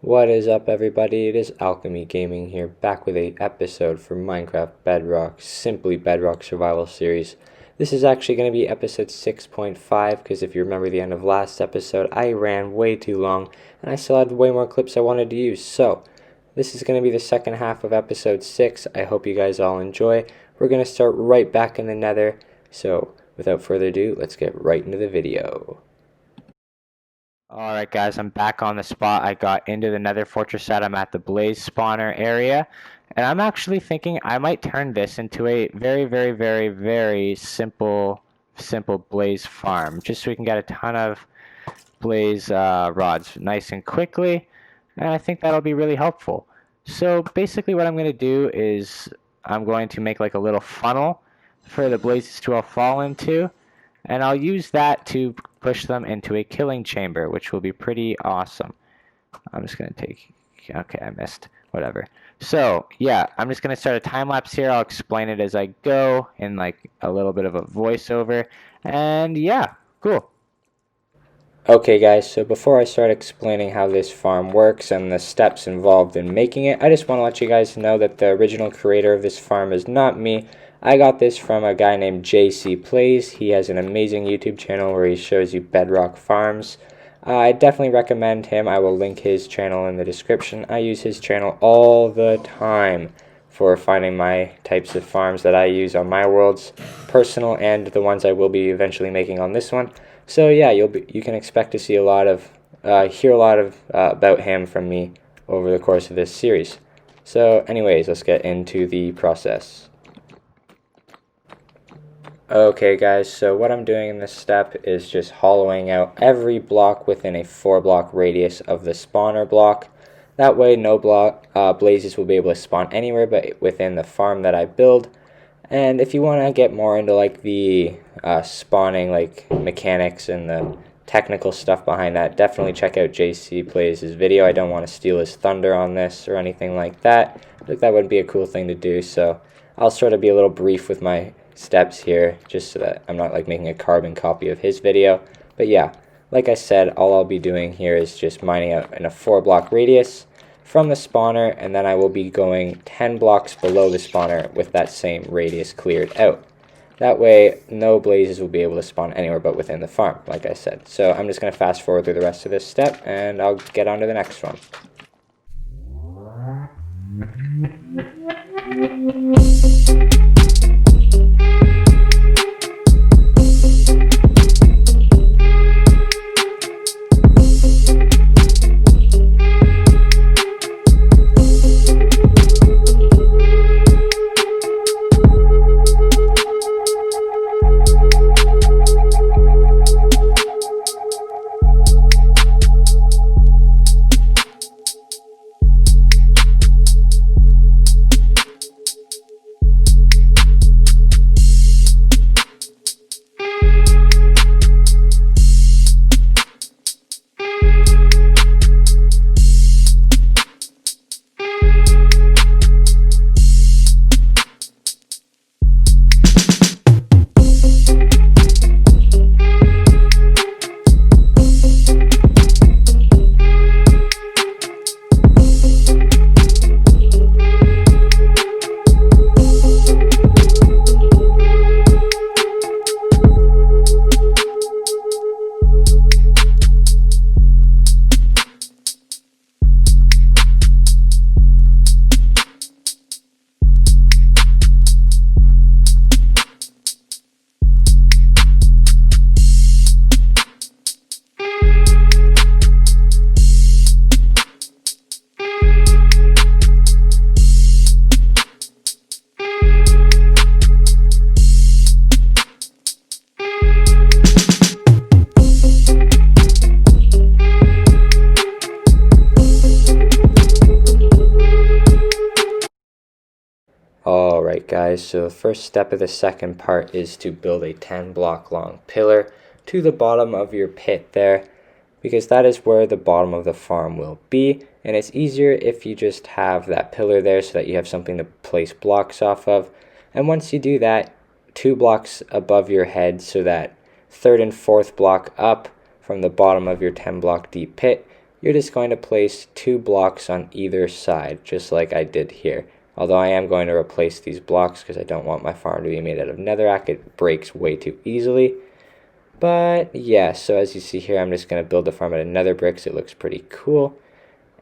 What is up, everybody? It is Alchemy Gaming here, back with a episode for Minecraft Bedrock, Simply Bedrock Survival Series. This is actually going to be episode 6.5, because if you remember the end of last episode, I ran way too long, and I still had way more clips I wanted to use. So, this is going to be the second half of episode 6. I hope you guys all enjoy. We're going to start right back in the Nether. So, without further ado, let's get right into the video. Alright guys, I'm back on the spot. I got into the Nether Fortress set. I'm at the Blaze spawner area. And I'm actually thinking I might turn this into a very simple Blaze farm. Just so we can get a ton of Blaze rods nice and quickly. And I think that'll be really helpful. So basically what I'm going to do is I'm going to make like a little funnel for the blazes to all fall into. And I'll use that to push them into a killing chamber, which will be pretty awesome. I'm just going to take... Okay, I missed. Whatever. So, yeah, I'm just going to start a time-lapse here. I'll explain it as I go in, like, a little bit of a voiceover. And, yeah, cool. Okay, guys, so before I start explaining how this farm works and the steps involved in making it, I just want to let you guys know that the original creator of this farm is not me. I got this from a guy named JC Plays. He has an amazing YouTube channel where he shows you bedrock farms. I definitely recommend him. I will link his channel in the description. I use his channel all the time for finding my types of farms that I use on my worlds, personal and the ones I will be eventually making on this one. So yeah, you can expect to see a lot of hear a lot of about him from me over the course of this series. So anyways, let's get into the process. Okay guys, so what I'm doing in this step is just hollowing out every block within a 4-block radius of the spawner block. That way no blazes will be able to spawn anywhere but within the farm that I build. And if you want to get more into like the spawning like mechanics and the technical stuff behind that, definitely check out JC Plays' video. I don't want to steal his thunder on this or anything like that. I think that would be a cool thing to do, so I'll sort of be a little brief with my steps here, just so that I'm not like making a carbon copy of his video. But yeah, like I said, all I'll be doing here is just mining out in a 4-block radius from the spawner, and then I will be going 10 blocks below the spawner with that same radius cleared out. That way no blazes will be able to spawn anywhere but within the farm, like I said. So I'm just going to fast forward through the rest of this step and I'll get on to the next one. Alright guys, so the first step of the second part is to build a 10-block long pillar to the bottom of your pit there, because that is where the bottom of the farm will be, and it's easier if you just have that pillar there so that you have something to place blocks off of. And once you do that, 2 blocks above your head, so that 3rd and 4th block up from the bottom of your 10-block deep pit you're just going to place 2 blocks on either side, just like I did here. Although I am going to replace these blocks because I don't want my farm to be made out of netherrack. It breaks way too easily. But yeah, so as you see here, I'm just going to build the farm out of nether bricks. It looks pretty cool.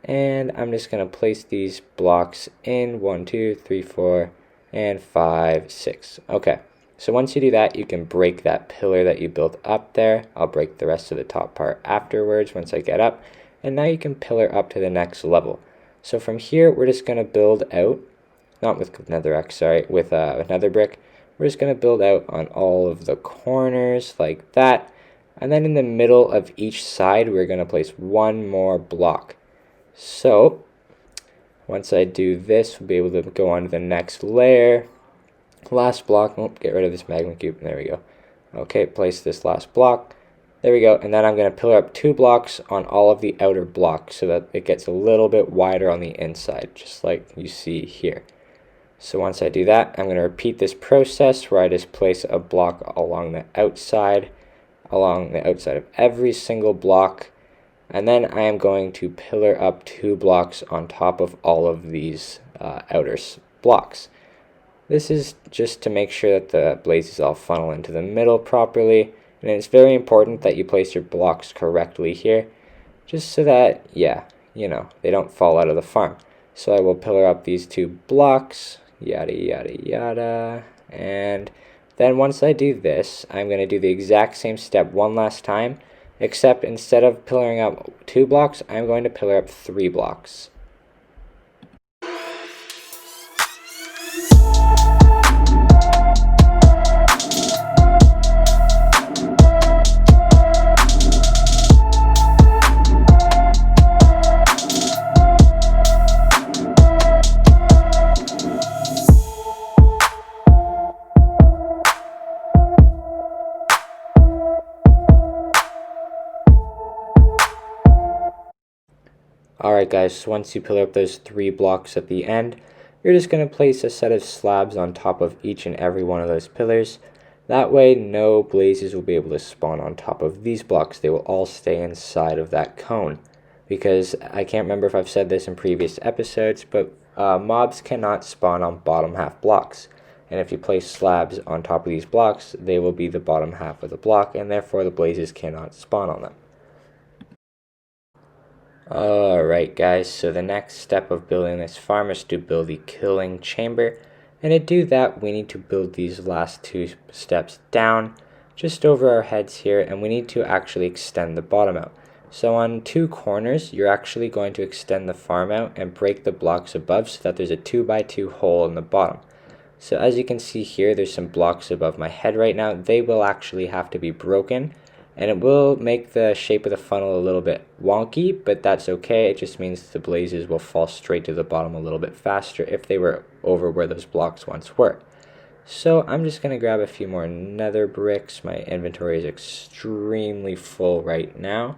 And I'm just going to place these blocks in 1, 2, 3, 4, and 5, 6. Okay, so once you do that, you can break that pillar that you built up there. I'll break the rest of the top part afterwards once I get up. And now you can pillar up to the next level. So from here, we're just going to build out, not with netherrack, sorry, with nether brick. We're just going to build out on all of the corners like that. And then in the middle of each side, we're going to place 1 more block. So once I do this, we'll be able to go on to the next layer. Last block, oh, get rid of this magma cube, there we go. Okay, place this last block. There we go, and then I'm going to pillar up 2 blocks on all of the outer blocks so that it gets a little bit wider on the inside, just like you see here. So once I do that, I'm going to repeat this process where I just place a block along the outside of every single block. And then I am going to pillar up 2 blocks on top of all of these outer blocks. This is just to make sure that the blazes all funnel into the middle properly. And it's very important that you place your blocks correctly here, just so that, yeah, you know, they don't fall out of the farm. So I will pillar up these 2 blocks, yada, yada, yada. And then once I do this, I'm going to do the exact same step one last time, except instead of pillaring up 2 blocks, I'm going to pillar up 3 blocks. Alright guys, so once you pillar up those 3 blocks at the end, you're just going to place a set of slabs on top of each and every one of those pillars. That way no blazes will be able to spawn on top of these blocks. They will all stay inside of that cone. Because I can't remember if I've said this in previous episodes, but mobs cannot spawn on bottom half blocks. And if you place slabs on top of these blocks, they will be the bottom half of the block, and therefore the blazes cannot spawn on them. Alright guys, so the next step of building this farm is to build the killing chamber. And to do that, we need to build these last 2 steps down, just over our heads here, and we need to actually extend the bottom out. So on 2 corners, you're actually going to extend the farm out and break the blocks above so that there's a 2x2 hole in the bottom. So as you can see here, there's some blocks above my head right now. They will actually have to be broken. And it will make the shape of the funnel a little bit wonky, but that's okay. It just means the blazes will fall straight to the bottom a little bit faster if they were over where those blocks once were. So I'm just going to grab a few more nether bricks. My inventory is extremely full right now.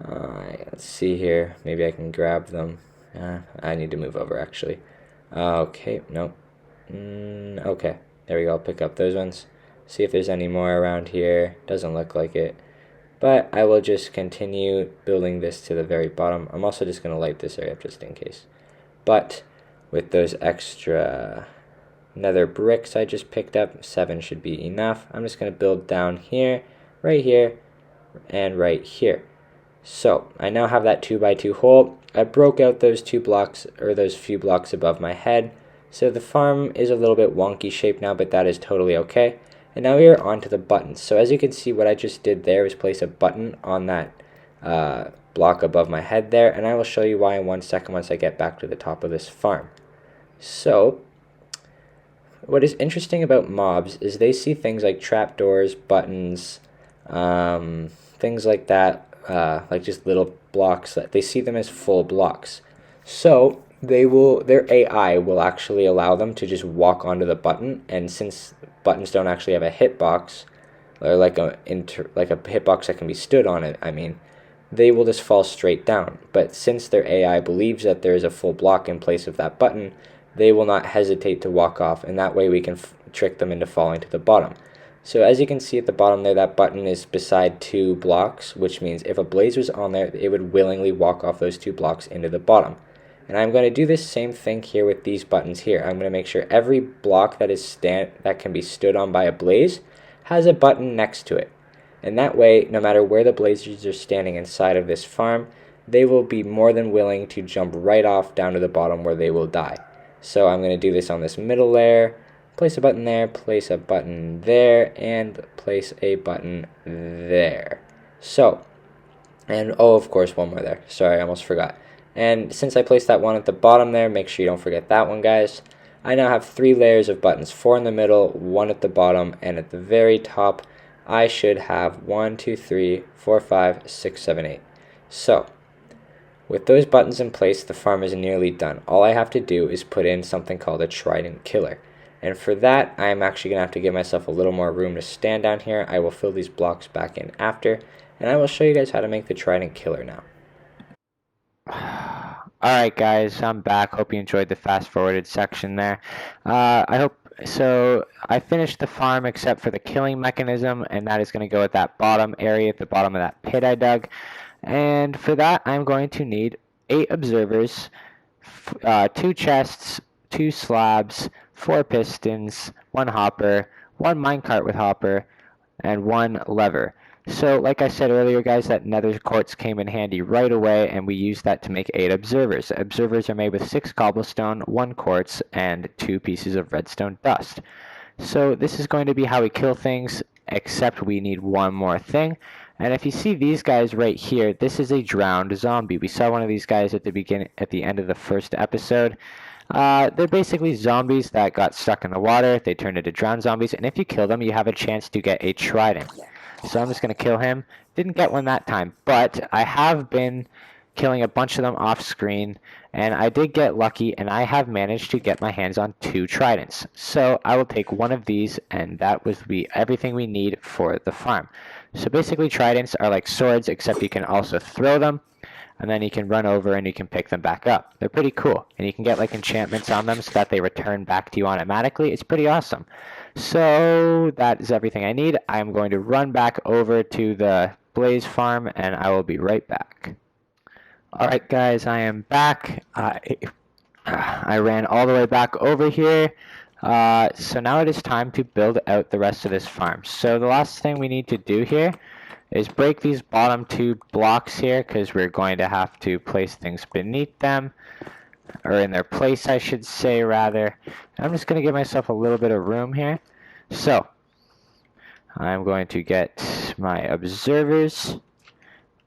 Let's see here. Maybe I can grab them. I need to move over actually. Okay, nope. Okay, there we go. I'll pick up those ones. See if there's any more around here. Doesn't look like it. But I will just continue building this to the very bottom. I'm also just going to light this area up just in case. But with those extra nether bricks I just picked up, 7 should be enough. I'm just going to build down here, and right here. So I now have that 2x2 hole. I broke out those 2 blocks, or those few blocks above my head. So the farm is a little bit wonky shaped now, but that is totally okay. And now we are on to the buttons. So as you can see, what I just did there was place a button on that block above my head there, and I will show you why in 1 second once I get back to the top of this farm. So what is interesting about mobs is they see things like trapdoors, buttons, things like that, like just little blocks. They see them as full blocks. So their AI will actually allow them to just walk onto the button, and since buttons don't actually have a hitbox, or like a hitbox that can be stood on it, I mean, they will just fall straight down. But since their AI believes that there is a full block in place of that button, they will not hesitate to walk off, and that way we can trick them into falling to the bottom. So as you can see at the bottom there, that button is beside 2 blocks, which means if a blaze was on there, it would willingly walk off those 2 blocks into the bottom. And I'm going to do this same thing here with these buttons here. I'm going to make sure every block that can be stood on by a blaze has a button next to it. And that way, no matter where the blazers are standing inside of this farm, they will be more than willing to jump right off down to the bottom where they will die. So I'm going to do this on this middle layer, place a button there, place a button there, and place a button there. So, and oh, of course, one more there. Sorry, I almost forgot. And since I placed that one at the bottom there, make sure you don't forget that one, guys. I now have 3 layers of buttons, 4 in the middle, 1 at the bottom, and at the very top, I should have 1, 2, 3, 4, 5, 6, 7, 8. So, with those buttons in place, the farm is nearly done. All I have to do is put in something called a trident killer. And for that, I am actually going to have to give myself a little more room to stand down here. I will fill these blocks back in after, and I will show you guys how to make the trident killer now. Alright guys, I'm back. Hope you enjoyed the fast forwarded section there. I hope so. I finished the farm except for the killing mechanism, and that is going to go at that bottom area, at the bottom of that pit I dug. And for that, I'm going to need 8 observers, 2 chests, 2 slabs, 4 pistons, 1 hopper, 1 minecart with hopper, and 1 lever. So, like I said earlier, guys, that nether quartz came in handy right away, and we used that to make 8 observers. Observers are made with 6 cobblestone, 1 quartz, and 2 pieces of redstone dust. So this is going to be how we kill things, except we need one more thing. And if you see these guys right here, this is a drowned zombie. We saw one of these guys at the end of the first episode. They're basically zombies that got stuck in the water. They turned into drowned zombies, and if you kill them, you have a chance to get a trident. So I'm just going to kill him. Didn't get one that time, but I have been killing a bunch of them off screen, and I did get lucky, and I have managed to get my hands on 2 tridents. So I will take one of these, and that will be everything we need for the farm. So basically tridents are like swords, except you can also throw them, and then you can run over and you can pick them back up. They're pretty cool, and you can get like enchantments on them so that they return back to you automatically. It's pretty awesome. So that is everything I need. I'm going to run back over to the blaze farm, and I will be right back. Alright guys, I am back. I ran all the way back over here. So now it is time to build out the rest of this farm. So the last thing we need to do here is break these bottom 2 blocks here, because we're going to have to place things beneath them, or in their place I should say rather. I'm just going to give myself a little bit of room here. So I'm going to get my observers,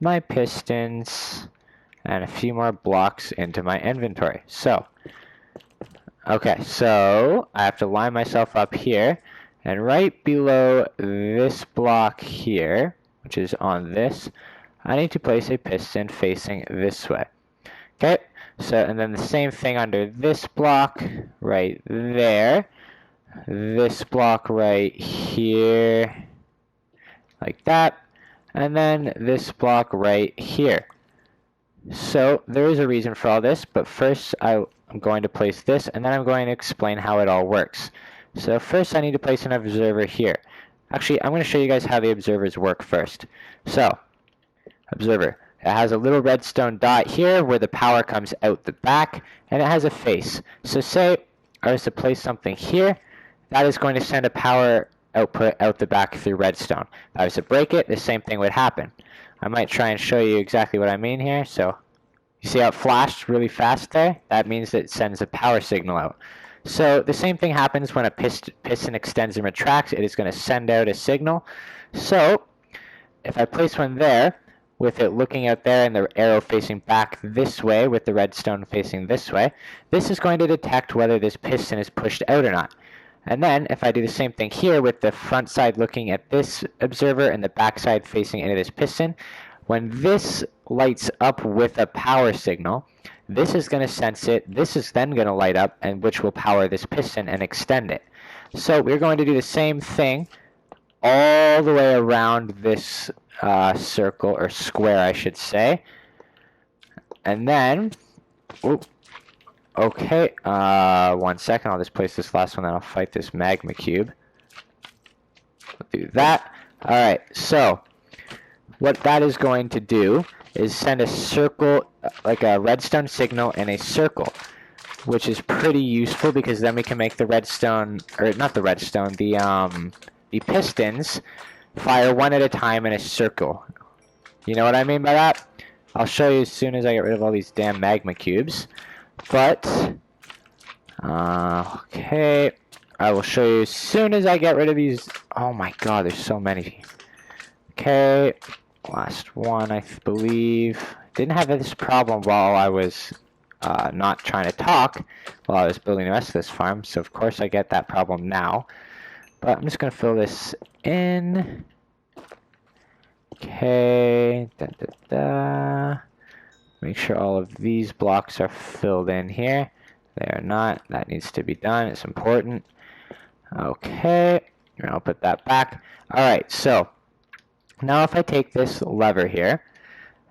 my pistons, and a few more blocks into my inventory. So okay, so I have to line myself up here, and right below this block here, which is on this, I need to place a piston facing this way. Okay, so and then the same thing under this block right there, this block right here, like that, and then this block right here. So there is a reason for all this, but first I'm going to place this, and then I'm going to explain how it all works. So first I need to place an observer here. Actually, I'm going to show you guys how the observers work first. So, observer. It has a little redstone dot here where the power comes out the back, and it has a face. So say I was to place something here, that is going to send a power output out the back through redstone. If I was to break it, the same thing would happen. I might try and show you exactly what I mean here. So, you see how it flashed really fast there? That means that it sends a power signal out. So the same thing happens when a piston extends and retracts. It is going to send out a signal. So if I place one there, with it looking out there and the arrow facing back this way with the redstone facing this way, this is going to detect whether this piston is pushed out or not. And then if I do the same thing here with the front side looking at this observer and the back side facing into this piston, when this lights up with a power signal, this is going to sense it, this is then going to light up, and which will power this piston and extend it. So we're going to do the same thing all the way around this circle, or square I should say. And then, okay, 1 second, I'll just place this last one, then I'll fight this magma cube. do that. Alright, so what that is going to do is send a circle, like a redstone signal in a circle, which is pretty useful because then we can make the redstone, or not the redstone, the pistons fire one at a time in a circle. You know what I mean by that? I'll show you as soon as I get rid of all these damn magma cubes. But, okay, I will show you as soon as I get rid of these. Oh my god, there's so many. Okay, last one, I believe. Didn't have this problem while I was not trying to talk while I was building the rest of this farm, so of course I get that problem now. But I'm just going to fill this in. Okay, make sure all of these blocks are filled in here. They are not. That needs to be done. It's important. Okay, and I'll put that back. Alright, so now if I take this lever here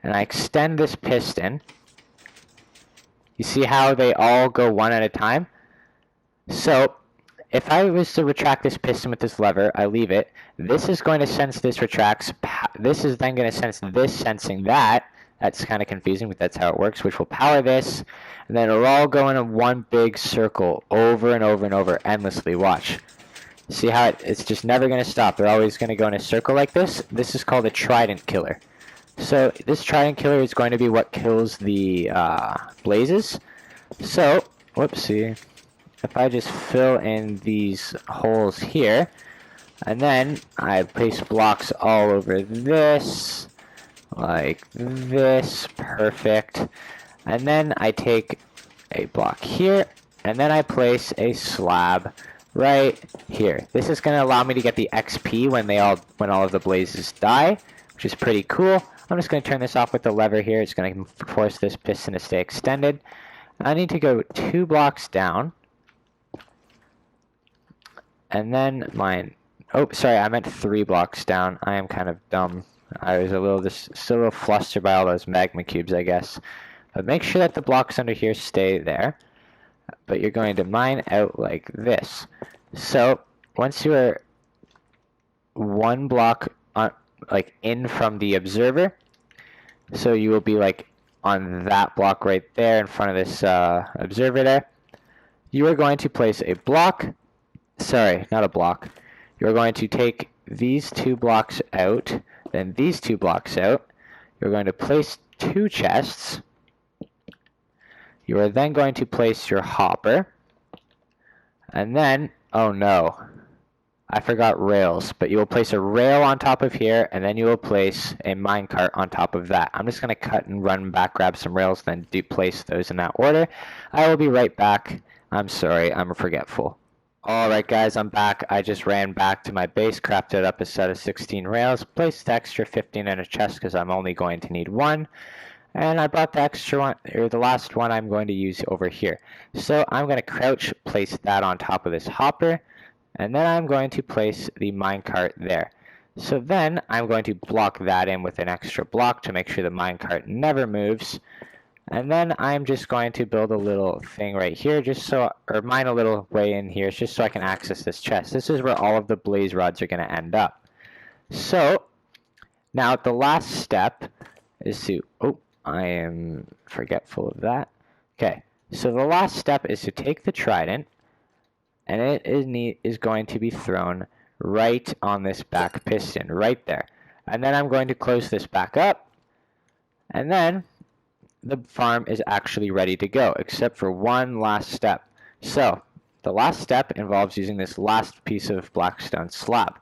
and I extend this piston, you see how they all go one at a time? So if I was to retract this piston with this lever, I leave it. This is going to sense this retracts. This is then going to sense this sensing that. That's kind of confusing, but that's how it works, which will power this. And then it'll all go in a one big circle over and over and over endlessly. Watch. See how it's just never going to stop. They're always going to go in a circle like this. This is called a trident killer. So this trident killer is going to be what kills the blazes. So, whoopsie. If I just fill in these holes here, and then I place blocks all over this, like this, perfect. And then I take a block here, and then I place a slab right here. This is going to allow me to get the XP when all of the blazes die, which is pretty cool. I'm just going to turn this off with the lever here. It's going to force this piston to stay extended. I need to go 2 blocks down. And then oh, sorry, I meant 3 blocks down. I am kind of dumb. I was still a little flustered by all those magma cubes, I guess. But make sure that the blocks under here stay there. But you're going to mine out like this. So, once you are 1 block like in from the observer, so you will be like on that block right there in front of this observer there, you are going to place a block. Sorry, not a block. You're going to take these 2 blocks out, then these 2 blocks out. You're going to place 2 chests. You are then going to place your hopper. And then, oh no, I forgot rails, but you will place a rail on top of here, and then you will place a minecart on top of that. I'm just going to cut and run back, grab some rails, then place those in that order. I will be right back. I'm sorry, I'm forgetful. Alright guys, I'm back. I just ran back to my base, crafted up a set of 16 rails, placed the extra 15 in a chest because I'm only going to need 1. And I brought the extra one, or the last one I'm going to use over here. So I'm going to crouch, place that on top of this hopper, and then I'm going to place the minecart there. So then I'm going to block that in with an extra block to make sure the minecart never moves. And then I'm just going to build a little thing right here, or mine a little way in here, just so I can access this chest. This is where all of the blaze rods are going to end up. So, now the last step is to, oh, I am forgetful of that. Okay, so the last step is to take the trident, and it is going to be thrown right on this back piston, right there. And then I'm going to close this back up, and then the farm is actually ready to go, except for one last step. So, the last step involves using this last piece of blackstone slab.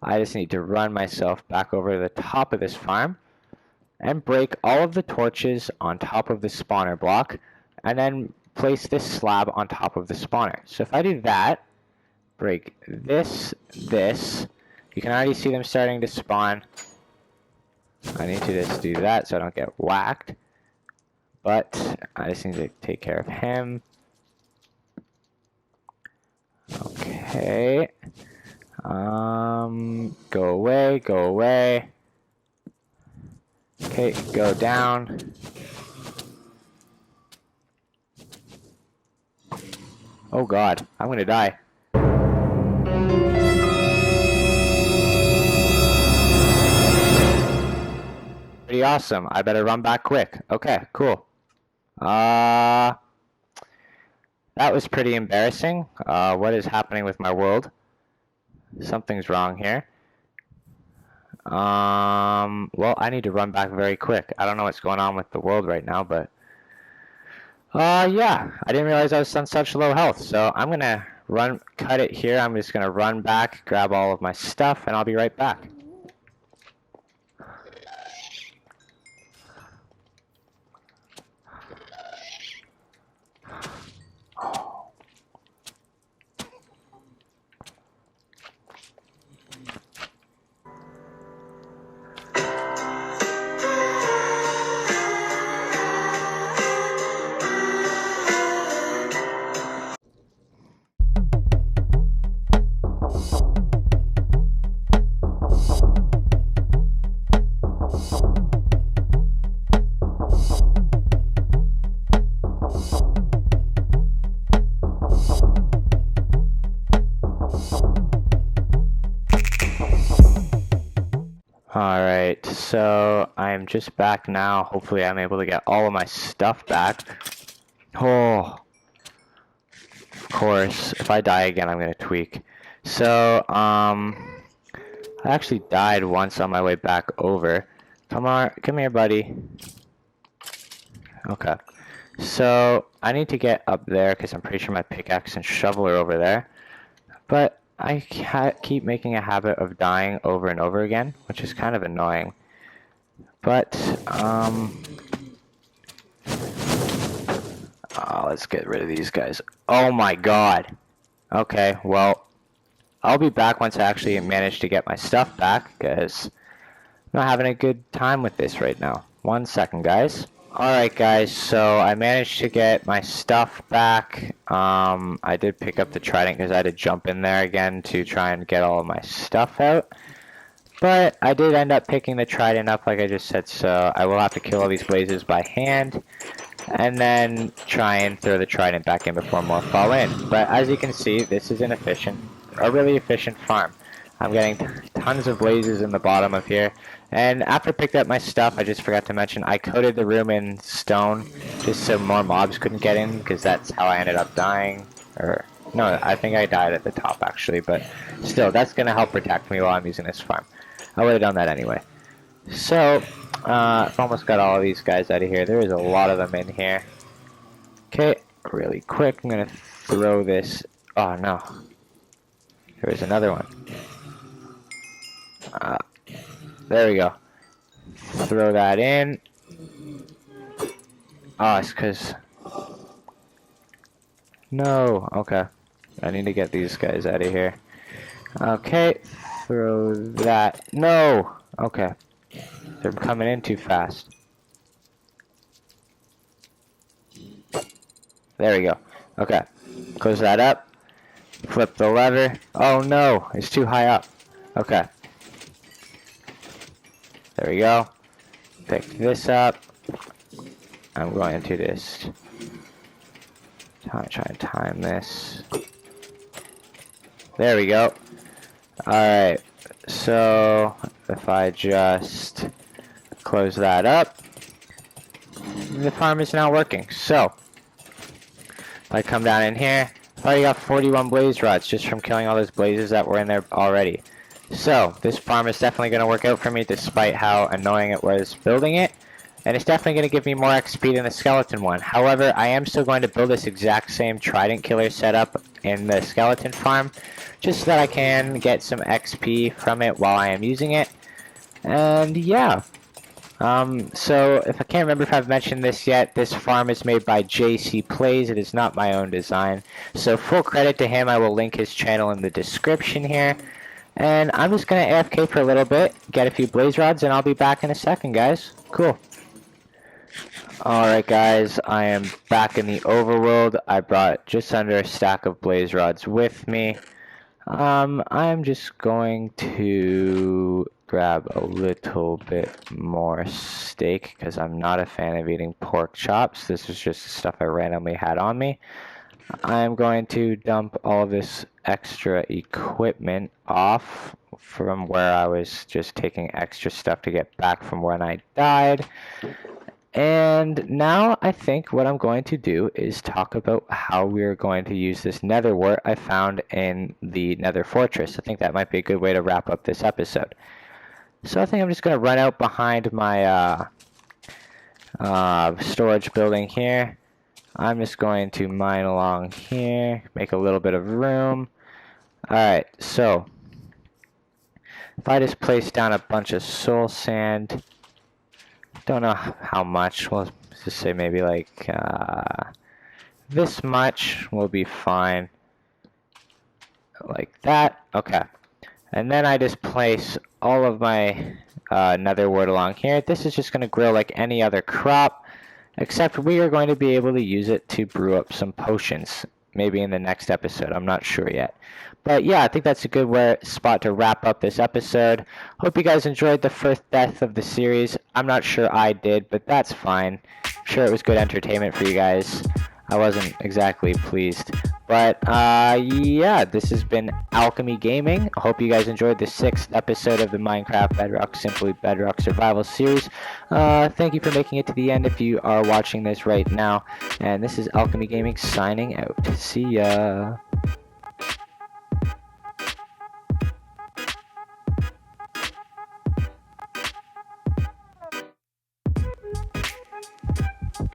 I just need to run myself back over to the top of this farm and break all of the torches on top of the spawner block, and then place this slab on top of the spawner. So if I do that, break this, you can already see them starting to spawn. I need to just do that so I don't get whacked. But I just need to take care of him. Okay. Go away, go away. Okay, go down. Oh god, I'm gonna die. pretty awesome. I better run back quick. Okay, cool. That was pretty embarrassing. What is happening with my world? Something's wrong here. Well, I need to run back very quick. I don't know what's going on with the world right now, but yeah, I didn't realize I was on such low health. So I'm gonna cut it here. I'm just gonna run back, grab all of my stuff, and I'll be right back. Alright, so I'm just back now. Hopefully I'm able to get all of my stuff back. Oh, of course, if I die again, I'm gonna tweak. So, I actually died once on my way back over. Come here, buddy. Okay. So, I need to get up there because I'm pretty sure my pickaxe and shovel are over there. But I keep making a habit of dying over and over again, which is kind of annoying. But, let's get rid of these guys. Oh my god. Okay, well, I'll be back once I actually manage to get my stuff back, because I'm not having a good time with this right now. 1 second, guys. Alright guys, so I managed to get my stuff back. I did pick up the trident because I had to jump in there again to try and get all of my stuff out. But I did end up picking the trident up like I just said, so I will have to kill all these blazes by hand. And then try and throw the trident back in before more fall in. But as you can see, this is a really efficient farm. I'm getting tons of blazes in the bottom of here. And after I picked up my stuff, I just forgot to mention, I coated the room in stone just so more mobs couldn't get in, because that's how I ended up dying. Or, no, I think I died at the top actually, but still, that's going to help protect me while I'm using this farm. I would have done that anyway. So, I've almost got all of these guys out of here. There is a lot of them in here. Okay, really quick, I'm going to throw this. Oh no. There was another one. There we go. Throw that in. Oh, it's because... No, okay. I need to get these guys out of here. Okay, throw that. No! Okay. They're coming in too fast. There we go. Okay. Close that up. Flip the lever. Oh no, it's too high up. Okay. There we go. Pick this up. I'm going to just try and time this. There we go. Alright. So, if I just close that up, the farm is now working. So, if I come down in here, I've already got 41 blaze rods just from killing all those blazes that were in there already. So, this farm is definitely going to work out for me despite how annoying it was building it. And it's definitely going to give me more XP than the skeleton one. However, I am still going to build this exact same trident killer setup in the skeleton farm, just so that I can get some XP from it while I am using it. And yeah. So, if I can't remember if I've mentioned this yet, this farm is made by JC Plays. It is not my own design. So, full credit to him. I will link his channel in the description here. And I'm just going to AFK for a little bit, get a few blaze rods, and I'll be back in a second, guys. Cool. Alright, guys, I am back in the overworld. I brought just under a stack of blaze rods with me. I'm just going to grab a little bit more steak, because I'm not a fan of eating pork chops. This is just stuff I randomly had on me. I'm going to dump all of this extra equipment off from where I was just taking extra stuff to get back from when I died. And now I think what I'm going to do is talk about how we're going to use this nether wart I found in the nether fortress. I think that might be a good way to wrap up this episode. So I think I'm just going to run out behind my storage building here. I'm just going to mine along here, make a little bit of room. Alright, so if I just place down a bunch of soul sand, don't know how much, we'll just say maybe like this much will be fine. Like that, okay. And then I just place all of my nether wart along here. This is just going to grow like any other crop, except we are going to be able to use it to brew up some potions. Maybe in the next episode, I'm not sure yet. But yeah, I think that's a good spot to wrap up this episode. Hope you guys enjoyed the first death of the series. I'm not sure I did, but that's fine. I'm sure it was good entertainment for you guys. I wasn't exactly pleased. But yeah, this has been Alchemy Gaming. I hope you guys enjoyed the 6th episode of the Minecraft Bedrock Simply Bedrock Survival series. Thank you for making it to the end if you are watching this right now. And this is Alchemy Gaming signing out. See ya.